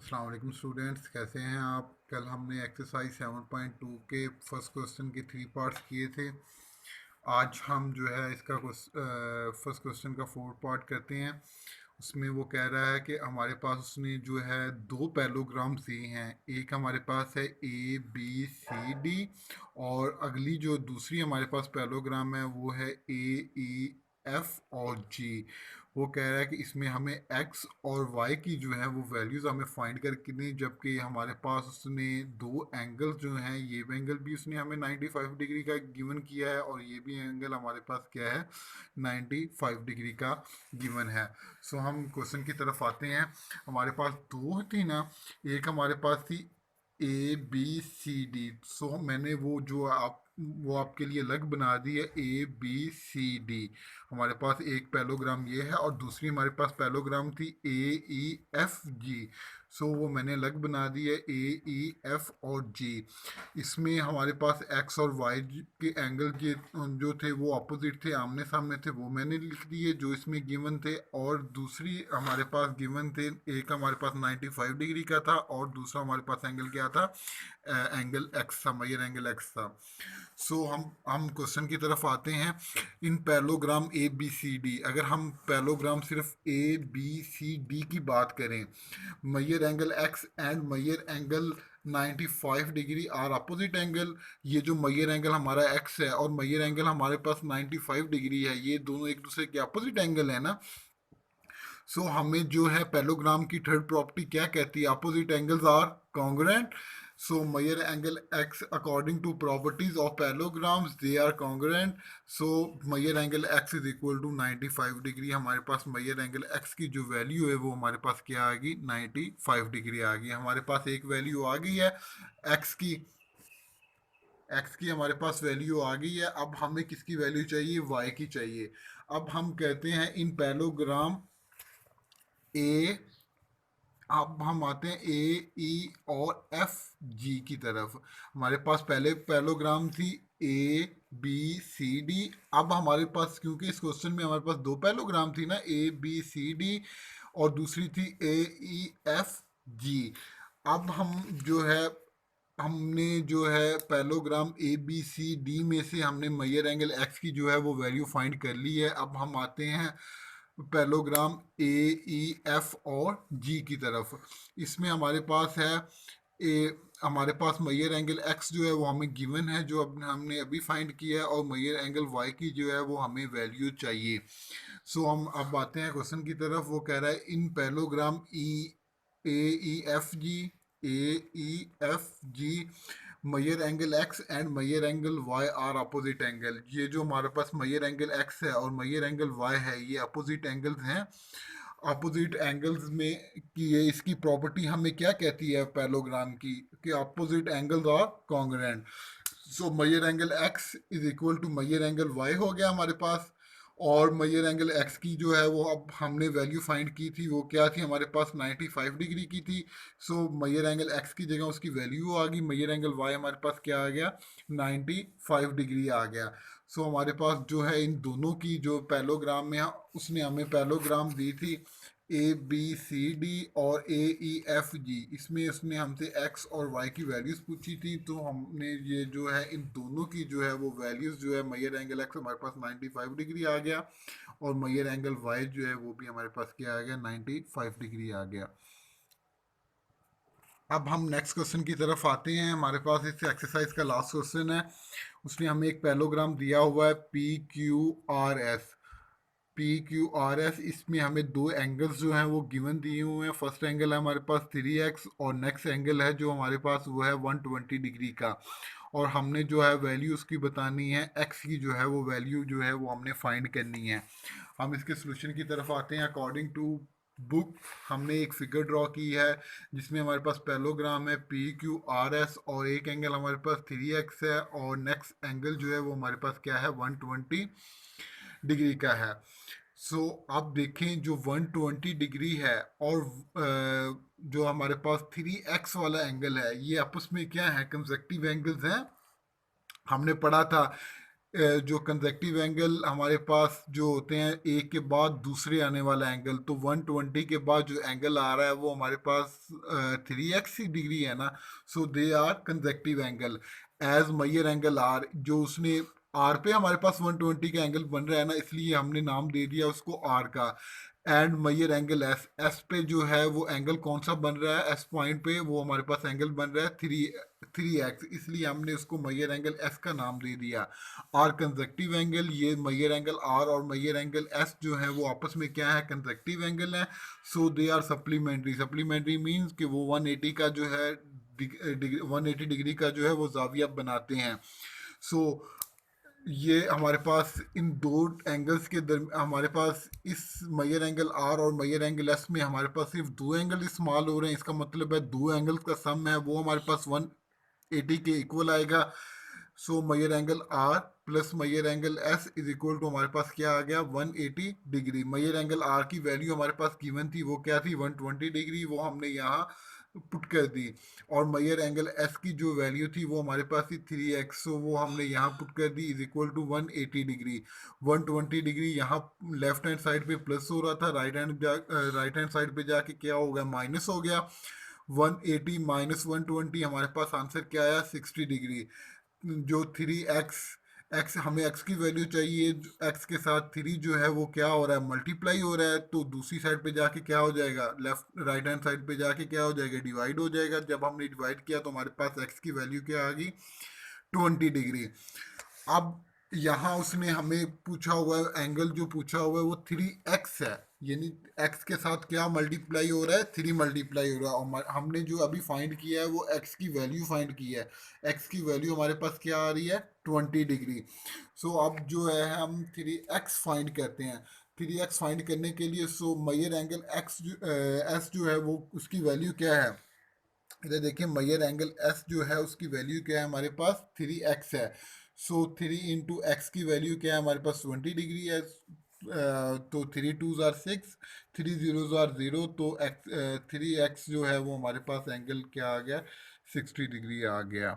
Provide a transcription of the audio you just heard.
अस्सलाम वालेकुम स्टूडेंट्स, कैसे हैं आप। कल हमने एक्सरसाइज 7.2 के फर्स्ट क्वेश्चन के 3 पार्ट्स किए थे। आज हम जो है इसका फर्स्ट क्वेश्चन का 4 पार्ट करते हैं। उसमें वो कह रहा है कि हमारे पास उसने जो है दो पैलोग्राम्स दिए हैं। एक हमारे पास है ABCD और अगली जो दूसरी हमारे पास पैलोग्राम है वो है AEF और G। वो कह रहा है कि इसमें हमें एक्स और वाई की जो है वो वैल्यूज़ हमें फाइंड करके दें, जबकि हमारे पास उसने दो एंगल्स जो हैं, ये एंगल भी उसने हमें 95 डिग्री का गिवन किया है और ये भी एंगल हमारे पास क्या है, 95 डिग्री का गिवन है। सो हम क्वेश्चन की तरफ आते हैं। हमारे पास दो थी ना, एक हमारे पास थी ABCD। सो मैंने वो आपके लिए अलग बना दी है ABCD। हमारे पास एक पैलोग्राम ये है और दूसरी हमारे पास पैलोग्राम थी AEFG। सो वो मैंने अलग बना दी है AEF और G। इसमें हमारे पास एक्स और वाई के एंगल जो थे वो अपोजिट थे, आमने सामने थे, वो मैंने लिख दिए जो इसमें गिवन थे। और दूसरी हमारे पास गिवन थे, एक हमारे पास 95 डिग्री का था और दूसरा हमारे पास एंगल क्या था, एंगल एक्स था, मेजर एंगल एक्स था। सो हम क्वेश्चन की तरफ आते हैं। In parallelogram A B C D, अगर हम पैलोग्राम सिर्फ ABCD की बात करें, measure angle x and measure angle 95 degree are opposite angle. ये जो मेजर एंगल हमारा एक्स है और मेजर एंगल हमारे पास 95 डिग्री है, ये दोनों एक दूसरे के अपोजिट एंगल है ना। सो हमें जो है पैलोग्राम की थर्ड प्रॉपर्टी क्या कहती है, opposite angles are congruent. So measure angle X according to properties of parallelograms they are congruent. So measure angle X is equal to 95 degree. हमारे पास मेजर एंगल एक्स की जो वैल्यू है वो हमारे पास क्या आ गई, 95 डिग्री आ गई। हमारे पास एक वैल्यू आ गई है एक्स की, एक्स की हमारे पास वैल्यू आ गई है। अब हमें किसकी वैल्यू चाहिए, वाई की चाहिए। अब हम कहते हैं इन पैलोग्राम ए, अब हम आते हैं AEऔर FG की तरफ। हमारे पास पहले पैलोग्राम थी ABCD। अब हमारे पास, क्योंकि इस क्वेश्चन में हमारे पास दो पैलोग्राम थी ना, ABCD और दूसरी थी AEFG। अब हम जो है, हमने जो है पैलोग्राम ABCD में से हमने मेजर एंगल एक्स की जो है वो वैल्यू फाइंड कर ली है। अब हम आते हैं पैलोग्राम AEF और G की तरफ। इसमें हमारे पास है हमारे पास मेजर एंगल एक्स जो है वो हमें गिवन है, जो अब हमने अभी फाइंड किया है, और मेजर एंगल वाई की जो है वो हमें वैल्यू चाहिए। सो हम अब आते हैं क्वेश्चन की तरफ। वो कह रहा है in parallelogram AEFG measure angle x and measure angle y are opposite angle. ये जो हमारे पास मेजर एंगल एक्स है और मेजर एंगल वाई है, ये अपोजिट एंगल्स हैं। अपोजिट एंगल्स में की ये इसकी प्रॉपर्टी हमें क्या कहती है पैलोग्राम की, कि opposite angles are congruent. So measure angle X is equal to measure angle Y हो गया हमारे पास। और मेजर एंगल एक्स की जो है वो अब हमने वैल्यू फाइंड की थी, वो क्या थी, हमारे पास 95 डिग्री की थी। सो मेजर एंगल एक्स की जगह उसकी वैल्यू आ गई, मेजर एंगल वाई हमारे पास क्या आ गया, 95 डिग्री आ गया। सो हमारे पास जो है इन दोनों की जो पैलोग्राम में उसने हमें पैलोग्राम दी थी ABCD और AEFG। इसमें उसने हमसे एक्स और वाई की वैल्यूज़ पूछी थी, तो हमने ये जो है इन दोनों की जो है वो वैल्यूज़ जो है, मेजर एंगल एक्स हमारे पास 95 डिग्री आ गया और मेजर एंगल वाई जो है वो भी हमारे पास क्या आ गया, 95 डिग्री आ गया। अब हम नेक्स्ट क्वेश्चन की तरफ आते हैं। हमारे पास इस एक्सरसाइज का लास्ट क्वेश्चन है। उसने हमें एक पैलोग्राम दिया हुआ है PQRS। PQRS, इसमें हमें दो एंगल्स जो हैं वो गिवन दिए हुए हैं। फर्स्ट एंगल है हमारे पास 3x और नेक्स्ट एंगल है जो हमारे पास वो है 120 डिग्री का। और हमने जो है वैल्यू उसकी बतानी है, x की जो है वो वैल्यू जो है वो हमने फाइंड करनी है। हम इसके सोल्यूशन की तरफ आते हैं। अकॉर्डिंग टू बुक हमने एक फिगर ड्रॉ की है जिसमें हमारे पास पैलोग्राम है PQRS और एक एंगल हमारे पास 3x है और नेक्स्ट एंगल जो है वो हमारे पास क्या है, 120 डिग्री का है। सो आप देखें जो 120 डिग्री है और जो हमारे पास 3x वाला एंगल है, ये आपस में क्या है, कंसेक्टिव एंगल्स हैं। हमने पढ़ा था जो कंसेक्टिव एंगल हमारे पास जो होते हैं एक के बाद दूसरे आने वाला एंगल, तो 120 के बाद जो एंगल आ रहा है वो हमारे पास 3x ही डिग्री है ना, so they are consecutive angle as measure angle R. जो उसने आर पे हमारे पास 120 का एंगल बन रहा है ना, इसलिए हमने नाम दे दिया उसको आर का। And measure angle S, S पे जो है वो एंगल कौन सा बन रहा है, एस पॉइंट पे वो हमारे पास एंगल बन रहा है 3x, इसलिए हमने उसको मयर एंगल एस का नाम दे दिया। आर कंजक्टिव एंगल, ये मयर एंगल आर और मयर एंगल एस जो है वो आपस में क्या है, कंजक्टिव एंगल है। So they are supplementary. Supplementary means कि वो 180 का जो है 180 डिग्री का जो है वो जाविया बनाते हैं। सो ये हमारे पास इन दो एंगल्स के हमारे पास इस मयर एंगल आर और मयर एंगल एस में हमारे पास सिर्फ दो एंगल इस्तेमाल हो रहे हैं। इसका मतलब है दो एंगल्स का सम है वो हमारे पास 180 के इक्वल आएगा। So measure angle R plus measure angle S is equal to हमारे पास क्या आ गया, 180 डिग्री। मयर एंगल आर की वैल्यू हमारे पास गिवन थी, वो क्या थी, 120 डिग्री, वो हमने यहाँ पुट कर दी। और मयर एंगल एस की जो वैल्यू थी वो हमारे पास थी 3x, सो वो हमने यहाँ पुट कर दी is equal to 180 degree. 120 degree यहाँ लेफ्ट हैंड साइड पे प्लस हो रहा था, राइट हैंड साइड पे जाके क्या हो गया, माइनस हो गया। 180 माइनस 120 हमारे पास आंसर क्या आया, 60 डिग्री। जो 3x, एक्स हमें एक्स की वैल्यू चाहिए, एक्स के साथ 3 जो है वो क्या हो रहा है, मल्टीप्लाई हो रहा है, तो दूसरी साइड पे जाके क्या हो जाएगा, लेफ्ट राइट हैंड साइड पे जाके क्या हो जाएगा, डिवाइड हो जाएगा। जब हमने डिवाइड किया तो हमारे पास एक्स की वैल्यू क्या आ गई, 20 डिग्री। अब यहाँ उसने हमें पूछा हुआ है, एंगल जो पूछा हुआ है वो 3x है, यानी x के साथ क्या मल्टीप्लाई हो रहा है, 3 मल्टीप्लाई हो रहा है। और हमने जो अभी फाइंड किया है वो x की वैल्यू फाइंड की है। x की वैल्यू हमारे पास क्या आ रही है, 20 डिग्री। सो अब जो है हम 3x फाइंड करते हैं। 3x फाइंड करने के लिए सो मयर एंगल x s जो है वो उसकी वैल्यू क्या है, इधर देखिए मयर एंगल एस जो है उसकी वैल्यू क्या है, हमारे पास 3x है। सो 3 इंटू एक्स की वैल्यू क्या है हमारे पास, 20 डिग्री है। तो 3 2 ज़ार 6, 3 0 ज़ार 0, तो एक्स 3x जो है वो हमारे पास एंगल क्या आ गया, 60 डिग्री आ गया।